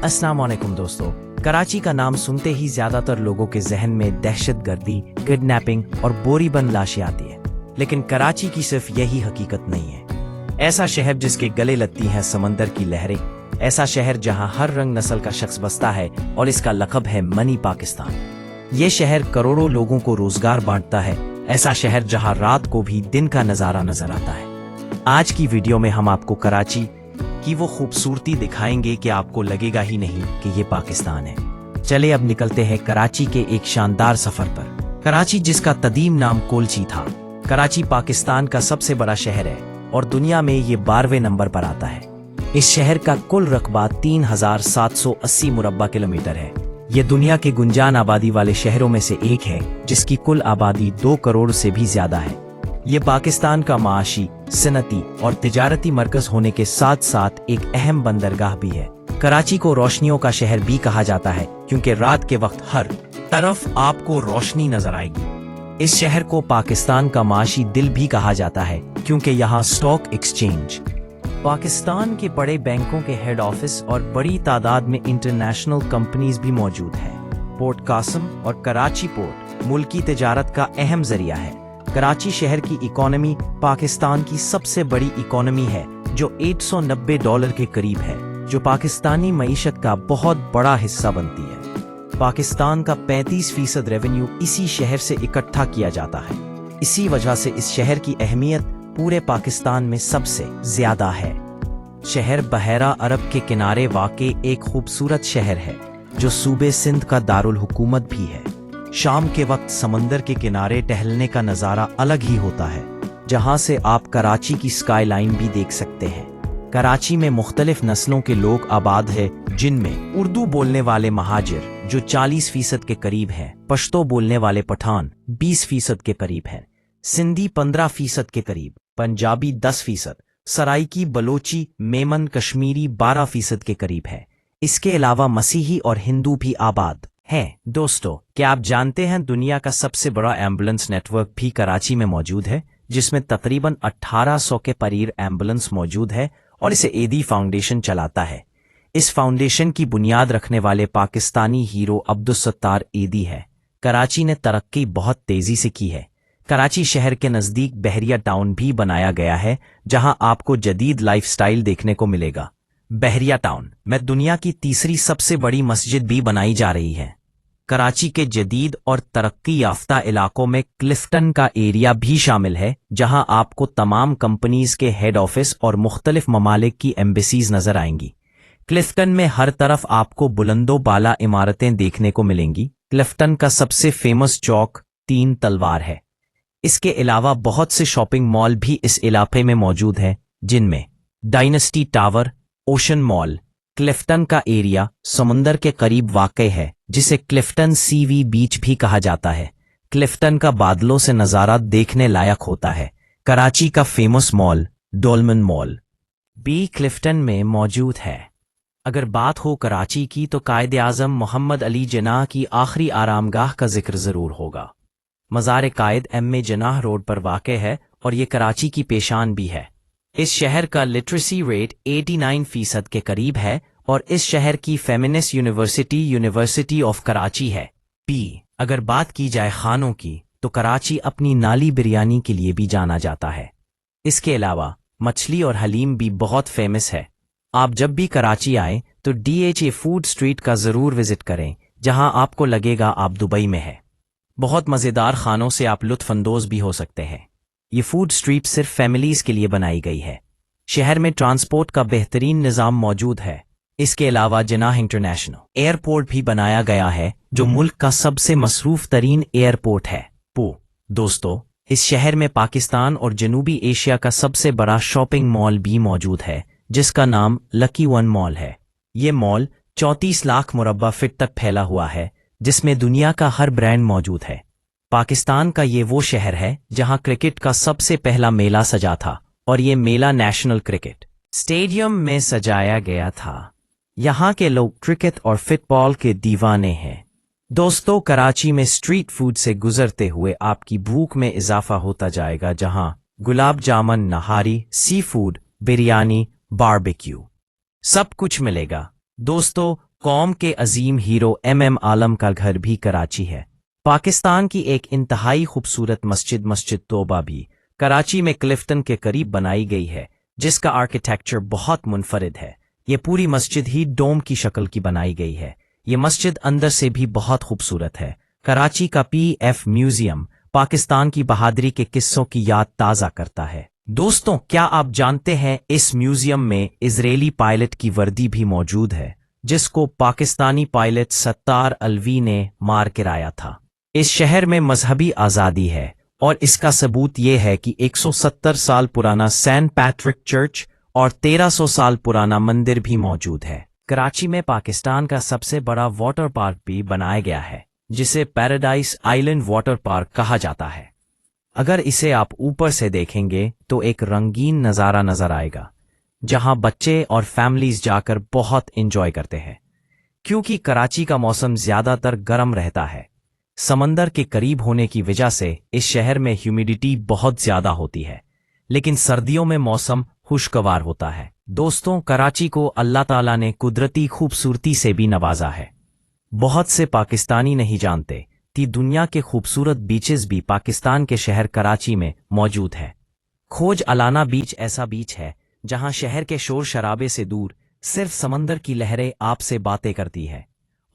अस्सलाम वालेकुम दोस्तों। कराची का नाम सुनते ही ज्यादातर लोगों के जहन में दहशतगर्दी, किडनैपिंग और बोरीबंद लाशें आती है, लेकिन कराची की सिर्फ यही हकीकत नहीं है। ऐसा शहर जिसके गले लगती हैं समंदर की लहरें, ऐसा शहर जहां हर रंग नस्ल का शख्स बसता है और इसका लक़ब है मनी पाकिस्तान। ये शहर करोड़ों लोगों को रोजगार बांटता है, ऐसा शहर जहां रात को भी दिन का नजारा नजर आता है। आज की वीडियो में हम आपको कराची की वो खूबसूरती दिखाएंगे कि आपको लगेगा ही नहीं कि ये पाकिस्तान है। चले अब निकलते हैं कराची के एक शानदार सफर पर। कराची, जिसका कदीम नाम कोलची था, कराची पाकिस्तान का सबसे बड़ा शहर है और दुनिया में ये 12वें नंबर पर आता है। इस शहर का कुल रकबा 3780 मुरब्बा किलोमीटर है। ये दुनिया के गुंजान आबादी वाले शहरों में से एक है, जिसकी कुल आबादी 2 करोड़ से भी ज्यादा है। ये पाकिस्तान का माशी, सनती और तिजारती मरकज होने के साथ साथ एक अहम बंदरगाह भी है। कराची को रोशनियों का शहर भी कहा जाता है, क्योंकि रात के वक्त हर तरफ आपको रोशनी नजर आएगी। इस शहर को पाकिस्तान का माशी दिल भी कहा जाता है, क्योंकि यहाँ स्टॉक एक्सचेंज, पाकिस्तान के बड़े बैंकों के हेड ऑफिस और बड़ी तादाद में इंटरनेशनल कंपनीज भी मौजूद है। पोर्ट कासिम और कराची पोर्ट मुल्की तिजारत का अहम जरिया है। कराची शहर की इकोनॉमी पाकिस्तान की सबसे बड़ी इकोनॉमी है, जो $890 के करीब है, जो पाकिस्तानी मईशत का बहुत बड़ा हिस्सा बनती है। पाकिस्तान का 35% रेवेन्यू इसी शहर से इकट्ठा किया जाता है। इसी वजह से इस शहर की अहमियत पूरे पाकिस्तान में सबसे ज्यादा है। शहर बहरा अरब के किनारे वाक़े एक खूबसूरत शहर है, जो सूबे सिंध का दारुल हुकूमत भी है। शाम के वक्त समंदर के किनारे टहलने का नज़ारा अलग ही होता है, जहां से आप कराची की स्काई लाइन भी देख सकते हैं। कराची में मुख्तलिफ नस्लों के लोग आबाद है, जिनमें उर्दू बोलने वाले महाजिर जो 40% के करीब हैं, पश्तो बोलने वाले पठान 20% के करीब हैं, सिंधी 15% के करीब, पंजाबी 10%, सराइकी, बलोची, मेमन, कश्मीरी 12% के करीब है। इसके अलावा मसीही और हिंदू भी आबाद हैं। दोस्तों, क्या आप जानते हैं दुनिया का सबसे बड़ा एम्बुलेंस नेटवर्क भी कराची में मौजूद है, जिसमें तकरीबन 1800 के करीब एम्बुलेंस मौजूद है और इसे एदी फाउंडेशन चलाता है। इस फाउंडेशन की बुनियाद रखने वाले पाकिस्तानी हीरो अब्दुलसत्तार एदी है। कराची ने तरक्की बहुत तेजी से की है। कराची शहर के नजदीक बहरिया टाउन भी बनाया गया है, जहां आपको जदीद लाइफस्टाइल देखने को मिलेगा। बहरिया टाउन में दुनिया की तीसरी सबसे बड़ी मस्जिद भी बनाई जा रही है। कराची के जदीद और तरक्की याफ्ता इलाकों में क्लिफ्टन का एरिया भी शामिल है, जहां आपको तमाम कंपनीज के हेड ऑफिस और मुख्तलिफ ममालिक की एम्बेसीज नजर आएंगी। क्लिफ्टन में हर तरफ आपको बुलंदो बाला इमारतें देखने को मिलेंगी। क्लिफ्टन का सबसे फेमस चौक 3 तलवार है। इसके अलावा बहुत से शॉपिंग मॉल भी इस इलाके में मौजूद हैं, जिनमें dynasty tower, ocean mall. Clifton का एरिया समुंदर के करीब वाक़ई है, जिसे क्लिफ्टन सीवी बीच भी कहा जाता है। क्लिफ्टन का बादलों से नज़ारा देखने लायक होता है। कराची का फेमस मॉल डोलमन मॉल भी क्लिफ्टन में मौजूद है। अगर बात हो कराची की, तो कायदे आज़म मोहम्मद अली जिन्नाह की आखिरी आरामगाह का जिक्र ज़रूर होगा। मज़ार कायद एम जिन्नाह रोड पर वाक़ई है और ये कराची की पेशान भी है। इस शहर का लिटरेसी रेट 89% के करीब है और इस शहर की feminist university university of Karachi है। अगर बात की जाए खानों की, तो कराची अपनी नाली बिरयानी के लिए भी जाना जाता है। इसके अलावा मछली और हलीम भी बहुत फेमस है। आप जब भी कराची आए तो DHA फूड स्ट्रीट का ज़रूर विजिट करें, जहां आपको लगेगा आप दुबई में है। बहुत मज़ेदार खानों से आप लुत्फ़अंदोज़ भी हो सकते हैं। ये फूड स्ट्रीट सिर्फ फैमिलीज के लिए बनाई गई है। शहर में ट्रांसपोर्ट का बेहतरीन निज़ाम मौजूद है। इसके अलावा जिन्नाह इंटरनेशनल एयरपोर्ट भी बनाया गया है, जो मुल्क का सबसे मसरूफ तरीन एयरपोर्ट है। दोस्तों, इस शहर में पाकिस्तान और जनूबी एशिया का सबसे बड़ा शॉपिंग मॉल भी मौजूद है, जिसका नाम लकी वन मॉल है। ये मॉल 34 लाख मुरब्बा फीट तक फैला हुआ है, जिसमें दुनिया का हर ब्रांड मौजूद है। पाकिस्तान का ये वो शहर है जहां क्रिकेट का सबसे पहला मेला सजा था, और ये मेला नेशनल क्रिकेट स्टेडियम में सजाया गया था। यहाँ के लोग क्रिकेट और फुटबॉल के दीवाने हैं। दोस्तों, कराची में स्ट्रीट फूड से गुजरते हुए आपकी भूख में इजाफा होता जाएगा, जहां गुलाब जामुन, नहारी, सी फूड, बिरयानी, बारबेक्यू सब कुछ मिलेगा। दोस्तों, कौम के अजीम हीरो MM आलम का घर भी कराची है। पाकिस्तान की एक इंतहाई खूबसूरत मस्जिद तौबा भी कराची में क्लिफ्टन के करीब बनाई गई है, जिसका आर्किटेक्चर बहुत मुनफरिद है। ये पूरी मस्जिद ही डोम की शक्ल की बनाई गई है। ये मस्जिद अंदर से भी बहुत खूबसूरत है। कराची का PF म्यूजियम पाकिस्तान की बहादुरी के किस्सों की याद ताज़ा करता है। दोस्तों, क्या आप जानते हैं इस म्यूजियम में इजरायली पायलट की वर्दी भी मौजूद है, जिसको पाकिस्तानी पायलट सत्तार अलवी ने मार गिराया था। इस शहर में मजहबी आज़ादी है और इसका सबूत ये है कि 170 साल पुराना सेंट पैट्रिक चर्च और 1300 साल पुराना मंदिर भी मौजूद है। कराची में पाकिस्तान का सबसे बड़ा वाटर पार्क भी बनाया गया है, जिसे पैराडाइज आइलैंड वाटर पार्क कहा जाता है। अगर इसे आप ऊपर से देखेंगे तो एक रंगीन नज़ारा नजर आएगा, जहां बच्चे और फैमिलीज जाकर बहुत एंजॉय करते हैं। क्योंकि कराची का मौसम ज्यादातर गर्म रहता है, समंदर के करीब होने की वजह से इस शहर में ह्यूमिडिटी बहुत ज्यादा होती है, लेकिन सर्दियों में मौसम खुशगवार होता है। दोस्तों, कराची को अल्लाह ताला ने कुदरती खूबसूरती से भी नवाजा है। बहुत से पाकिस्तानी नहीं जानते कि दुनिया के खूबसूरत बीचेस भी पाकिस्तान के शहर कराची में मौजूद है। खोज अलाना बीच ऐसा बीच है जहां शहर के शोर शराबे से दूर सिर्फ समंदर की लहरें आपसे बातें करती है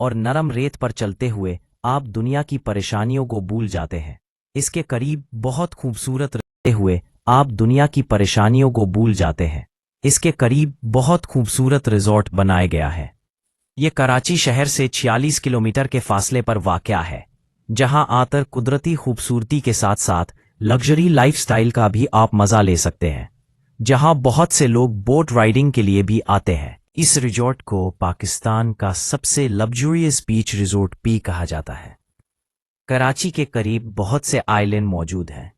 और नरम रेत पर चलते हुए आप दुनिया की परेशानियों को भूल जाते हैं। इसके करीब बहुत खूबसूरत रहते हुए आप दुनिया की परेशानियों को भूल जाते हैं। इसके करीब बहुत खूबसूरत रिजॉर्ट बनाया गया है। ये कराची शहर से 46 किलोमीटर के फासले पर वाक़या है, जहां आकर कुदरती खूबसूरती के साथ साथ लग्जरी लाइफस्टाइल का भी आप मजा ले सकते हैं, जहां बहुत से लोग बोट राइडिंग के लिए भी आते हैं। इस रिजॉर्ट को पाकिस्तान का सबसे लग्जरियस बीच रिजॉर्ट भी कहा जाता है। कराची के करीब बहुत से आइलैंड मौजूद हैं।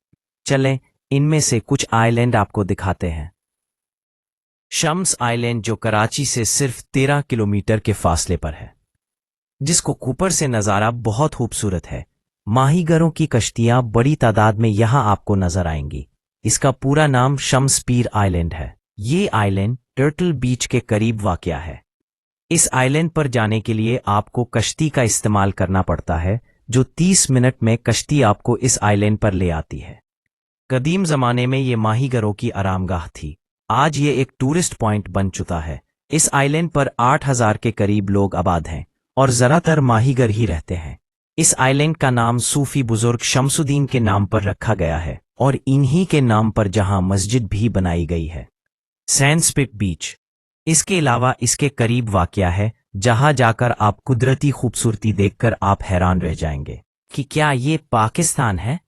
चलें इनमें से कुछ आइलैंड आपको दिखाते हैं। शम्स आइलैंड, जो कराची से सिर्फ 13 किलोमीटर के फासले पर है, जिसको ऊपर से नज़ारा बहुत खूबसूरत है। माहीगरों की कश्तियां बड़ी तादाद में यहां आपको नजर आएंगी। इसका पूरा नाम शम्स पीर आइलैंड है। ये आइलैंड टर्टल बीच के करीब वाक़या है। इस आइलैंड पर जाने के लिए आपको कश्ती का इस्तेमाल करना पड़ता है, जो 30 मिनट में कश्ती आपको इस आइलैंड पर ले आती है। कदीम ज़माने में ये माहीगरों की आरामगाह थी। आज ये एक टूरिस्ट पॉइंट बन चुका है। इस आइलैंड पर 8000 के करीब लोग आबाद हैं और ज़्यादातर माहीगर ही रहते हैं। इस आइलैंड का नाम सूफी बुजुर्ग शमसुद्दीन के नाम पर रखा गया है और इन्हीं के नाम पर जहां मस्जिद भी बनाई गई है, सैंडस्पिट बीच। इसके अलावा इसके करीब वाक़या है, जहां जाकर आप कुदरती खूबसूरती देखकर आप हैरान रह जाएंगे कि क्या ये पाकिस्तान है।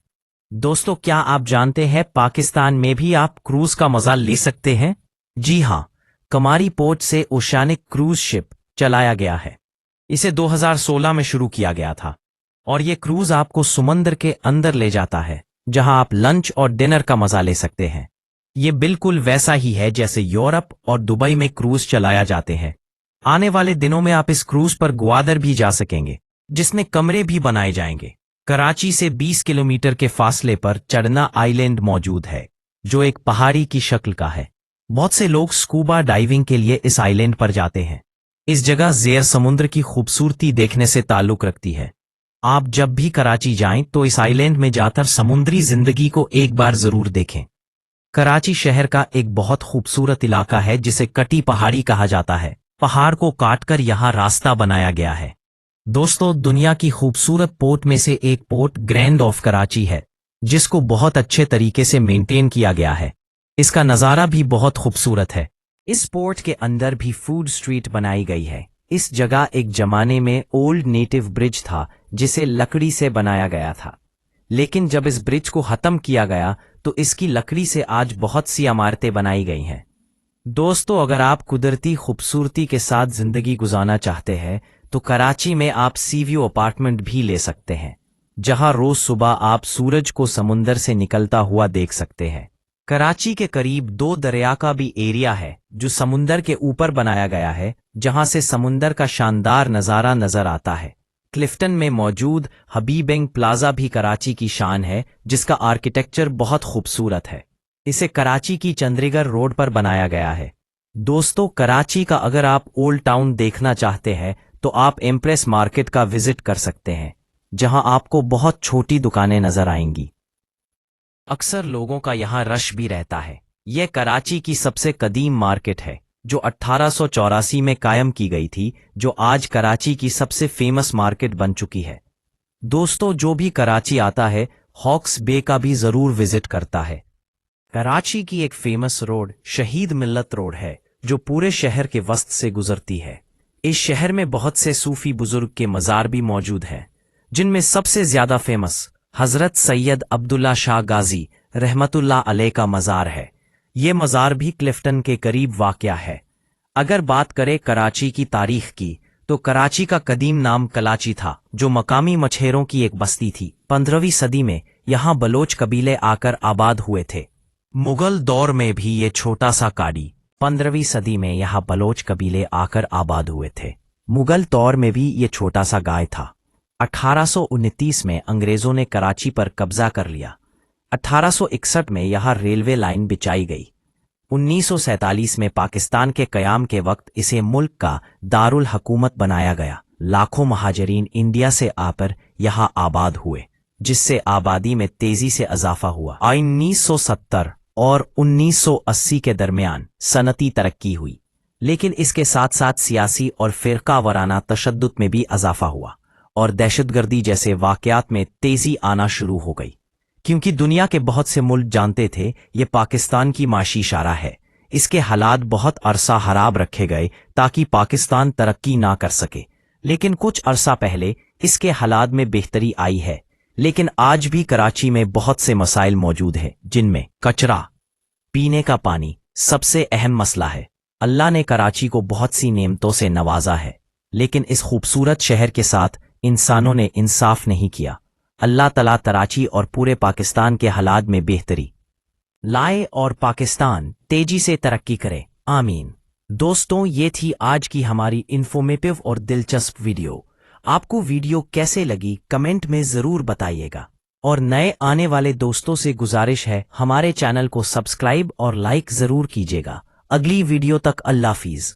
दोस्तों, क्या आप जानते हैं पाकिस्तान में भी आप क्रूज का मजा ले सकते हैं? जी हां, कमारी पोर्ट से ओशियानिक क्रूज शिप चलाया गया है। इसे 2016 में शुरू किया गया था और ये क्रूज आपको समंदर के अंदर ले जाता है, जहां आप लंच और डिनर का मजा ले सकते हैं। ये बिल्कुल वैसा ही है जैसे यूरोप और दुबई में क्रूज चलाया जाते हैं। आने वाले दिनों में आप इस क्रूज पर ग्वादर भी जा सकेंगे, जिसमें कमरे भी बनाए जाएंगे। कराची से 20 किलोमीटर के फासले पर चढ़ना आइलैंड मौजूद है, जो एक पहाड़ी की शक्ल का है। बहुत से लोग स्कूबा डाइविंग के लिए इस आइलैंड पर जाते हैं। इस जगह ज़ेर समुद्र की खूबसूरती देखने से ताल्लुक रखती है। आप जब भी कराची जाएं तो इस आइलैंड में जाकर समुद्री जिंदगी को एक बार जरूर देखें। कराची शहर का एक बहुत खूबसूरत इलाका है जिसे कटी पहाड़ी कहा जाता है। पहाड़ को काटकर यहाँ रास्ता बनाया गया है। दोस्तों, दुनिया की खूबसूरत पोर्ट में से एक पोर्ट ग्रैंड ऑफ कराची है, जिसको बहुत अच्छे तरीके से मेंटेन किया गया है। इसका नज़ारा भी बहुत खूबसूरत है। इस पोर्ट के अंदर भी फूड स्ट्रीट बनाई गई है। इस जगह एक जमाने में ओल्ड नेटिव ब्रिज था, जिसे लकड़ी से बनाया गया था, लेकिन जब इस ब्रिज को खत्म किया गया तो इसकी लकड़ी से आज बहुत सी इमारतें बनाई गई हैं। दोस्तों, अगर आप कुदरती खूबसूरती के साथ जिंदगी गुजारना चाहते हैं तो कराची में आप सीव्यू अपार्टमेंट भी ले सकते हैं, जहां रोज सुबह आप सूरज को समुंदर से निकलता हुआ देख सकते हैं। कराची के करीब 2 दरिया का भी एरिया है, जो समुंदर के ऊपर बनाया गया है, जहां से समुंदर का शानदार नज़ारा नजर आता है। क्लिफ्टन में मौजूद हबीबेंग प्लाजा भी कराची की शान है, जिसका आर्किटेक्चर बहुत खूबसूरत है। इसे कराची की चंद्रीगढ़ रोड पर बनाया गया है। दोस्तों, कराची का अगर आप ओल्ड टाउन देखना चाहते हैं तो आप एम्प्रेस मार्केट का विजिट कर सकते हैं, जहां आपको बहुत छोटी दुकानें नजर आएंगी। अक्सर लोगों का यहाँ रश भी रहता है। यह कराची की सबसे कदीम मार्केट है, जो 1884 में कायम की गई थी, जो आज कराची की सबसे फेमस मार्केट बन चुकी है। दोस्तों, जो भी कराची आता है, हॉक्स बे का भी जरूर विजिट करता है। कराची की एक फेमस रोड शहीद मिल्लत रोड है, जो पूरे शहर के वस्त से गुजरती है। इस शहर में बहुत से सूफी बुजुर्ग के मज़ार भी मौजूद हैं, जिनमें सबसे ज्यादा फेमस हजरत सैयद अब्दुल्ला शाह गाजी रहमतुल्लाह अलैह का मज़ार है। ये मज़ार भी क्लिफ्टन के करीब वाक़या है। अगर बात करें कराची की तारीख की, तो कराची का कदीम नाम कलाची था, जो मकामी मछेरों की एक बस्ती थी। 15वीं सदी में यहाँ बलोच कबीले आकर आबाद हुए थे। मुगल दौर में भी ये छोटा सा काडी 15वीं सदी में यहाँ बलोच कबीले आकर आबाद हुए थे। मुगल दौर में भी ये छोटा सा गाय था। 1829 में अंग्रेजों ने कराची पर कब्जा कर लिया। 1861 में यहाँ रेलवे लाइन बिछाई गई। 1947 में पाकिस्तान के क़याम के वक्त इसे मुल्क का दारुल हुकूमत बनाया गया। लाखों महाजरीन इंडिया से आकर यहाँ आबाद हुए, जिससे आबादी में तेजी से इजाफा हुआ। 1970 और 1980 के दरमियान सनती तरक्की हुई, लेकिन इसके साथ साथ सियासी और फ़िरका वराना तशद्दुद में भी इजाफा हुआ और दहशतगर्दी जैसे वाक़यात में तेज़ी आना शुरू हो गई, क्योंकि दुनिया के बहुत से मुल्क जानते थे ये पाकिस्तान की माशी इशारा है। इसके हालात बहुत अरसा खराब रखे गए ताकि पाकिस्तान तरक्की ना कर सके, लेकिन कुछ अरसा पहले इसके हालात में बेहतरी आई है। लेकिन आज भी कराची में बहुत से मसाइल मौजूद हैं, जिनमें कचरा, पीने का पानी सबसे अहम मसला है। अल्लाह ने कराची को बहुत सी नेमतों से नवाजा है, लेकिन इस खूबसूरत शहर के साथ इंसानों ने इंसाफ नहीं किया। अल्लाह तआला कराची और पूरे पाकिस्तान के हालात में बेहतरी लाए और पाकिस्तान तेजी से तरक्की करे, आमीन। दोस्तों, ये थी आज की हमारी इन्फॉर्मेटिव और दिलचस्प वीडियो। आपको वीडियो कैसे लगी कमेंट में ज़रूर बताइएगा, और नए आने वाले दोस्तों से गुजारिश है हमारे चैनल को सब्सक्राइब और लाइक ज़रूर कीजिएगा। अगली वीडियो तक अल्लाह हाफिज़।